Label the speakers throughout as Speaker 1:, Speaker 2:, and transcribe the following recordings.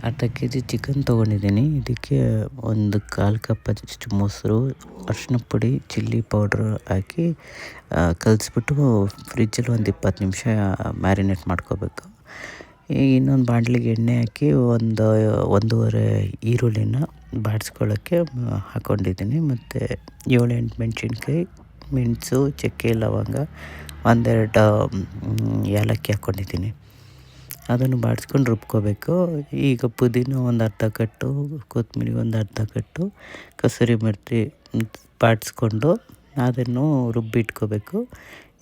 Speaker 1: ಅರ್ಧ K G chicken ತೊಗೊಂಡಿದ್ದೀನಿ. ಇದಕ್ಕೆ ಒಂದು 1/4 ಕಪ್ಪಷ್ಟು ಮೊಸರು, ಅರಿಶಿನ ಪುಡಿ, ಚಿಲ್ಲಿ ಪೌಡ್ರ್ ಹಾಕಿ ಕಲಿಸ್ಬಿಟ್ಟು ಫ್ರಿಜ್ಜಲ್ಲಿ ಒಂದು 20 ನಿಮಿಷ ಮ್ಯಾರಿನೇಟ್ ಮಾಡ್ಕೋಬೇಕು. ಈಗ ಇನ್ನೊಂದು ಬಾಣಲಿಗೆ ಎಣ್ಣೆ ಹಾಕಿ ಒಂದು 1.5 ಈರುಳ್ಳಿನ ಬಾಡಿಸ್ಕೊಳ್ಳೋಕ್ಕೆ ಹಾಕ್ಕೊಂಡಿದ್ದೀನಿ. ಮತ್ತು 7-8 ಮೆಣಸಿನ್ಕಾಯಿ, ಮೆಣಸು, ಚಕ್ಕೆ, ಲವಂಗ, 1-2 ಏಲಕ್ಕಿ ಹಾಕ್ಕೊಂಡಿದ್ದೀನಿ. ಅದನ್ನು ಬಾಡಿಸ್ಕೊಂಡು ರುಬ್ಕೋಬೇಕು. ಈಗ ಪುದೀನ ಒಂದು ಅರ್ಧ ಕಟ್ಟು, ಕೊತ್ತಂಬರಿ ಒಂದು ಅರ್ಧ ಕಟ್ಟು, ಕಸೂರಿ ಮೆಥಿ ಬಾಡಿಸ್ಕೊಂಡು ಅದನ್ನು ರುಬ್ಬಿಟ್ಕೋಬೇಕು.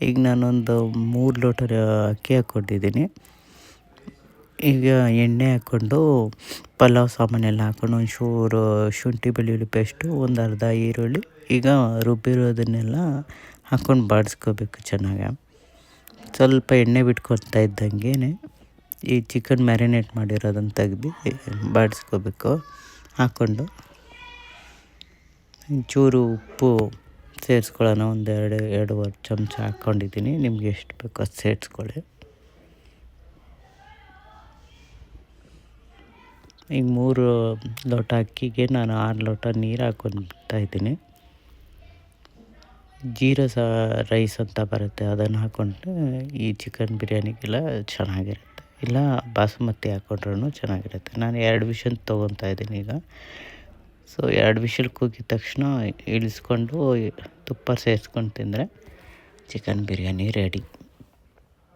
Speaker 1: ಈಗ ನಾನೊಂದು 3 ಲೋಟ ಅಕ್ಕಿ ಹಾಕ್ಕೊಂಡಿದ್ದೀನಿ. ಈಗ ಎಣ್ಣೆ ಹಾಕ್ಕೊಂಡು ಪಲಾವ್ ಸಾಮಾನೆಲ್ಲ ಹಾಕ್ಕೊಂಡು ಒಂಚೂರು ಶುಂಠಿ ಬೆಳ್ಳುಳ್ಳಿ ಪೇಸ್ಟು, ಒಂದು ಅರ್ಧ ಈರುಳ್ಳಿ, ಈಗ ರುಬ್ಬಿರೋದನ್ನೆಲ್ಲ ಹಾಕ್ಕೊಂಡು ಬಾಡಿಸ್ಕೋಬೇಕು ಚೆನ್ನಾಗಿ. ಸ್ವಲ್ಪ ಎಣ್ಣೆ ಬಿಟ್ಕೊಳ್ತಾ ಇದ್ದಂಗೆ ಈ ಚಿಕನ್ ಮ್ಯಾರಿನೇಟ್ ಮಾಡಿರೋದನ್ನು ತೆಗ್ದು ಬಾಡಿಸ್ಕೋಬೇಕು. ಹಾಕ್ಕೊಂಡು ಒಂಚೂರು ಉಪ್ಪು ಸೇರಿಸ್ಕೊಳ್ಳೋಣ, ಒಂದು 2-2.5 ಚಮಚ ಹಾಕ್ಕೊಂಡಿದ್ದೀನಿ. ನಿಮ್ಗೆ ಎಷ್ಟು ಬೇಕೋ ಅದು ಸೇರಿಸ್ಕೊಳ್ಳಿ. ಈಗ 3 ಲೋಟ ಅಕ್ಕಿಗೆ ನಾನು 6 ಲೋಟ ನೀರು ಹಾಕ್ಕೊಳ್ತಾ ಇದ್ದೀನಿ. ಜೀರಾ ರೈಸ್ ಅಂತ ಬರುತ್ತೆ, ಅದನ್ನು ಹಾಕ್ಕೊಂಡ್ರೆ ಈ ಚಿಕನ್ ಬಿರಿಯಾನಿಗೆಲ್ಲ ಚೆನ್ನಾಗಿರುತ್ತೆ. ಇಲ್ಲ ಬಾಸುಮತಿ ಹಾಕ್ಕೊಂಡ್ರೂ ಚೆನ್ನಾಗಿರುತ್ತೆ. ನಾನು 2 ವಿಷಲ್ ತೊಗೊತಾ ಇದ್ದೀನಿ ಈಗ. ಸೊ 2 ವಿಷಲ್ ಕೂಗಿದ ತಕ್ಷಣ ಇಳಿಸ್ಕೊಂಡು ತುಪ್ಪ ಸೇರಿಸ್ಕೊಂಡು ತಿಂದರೆ ಚಿಕನ್ ಬಿರಿಯಾನಿ ರೆಡಿ.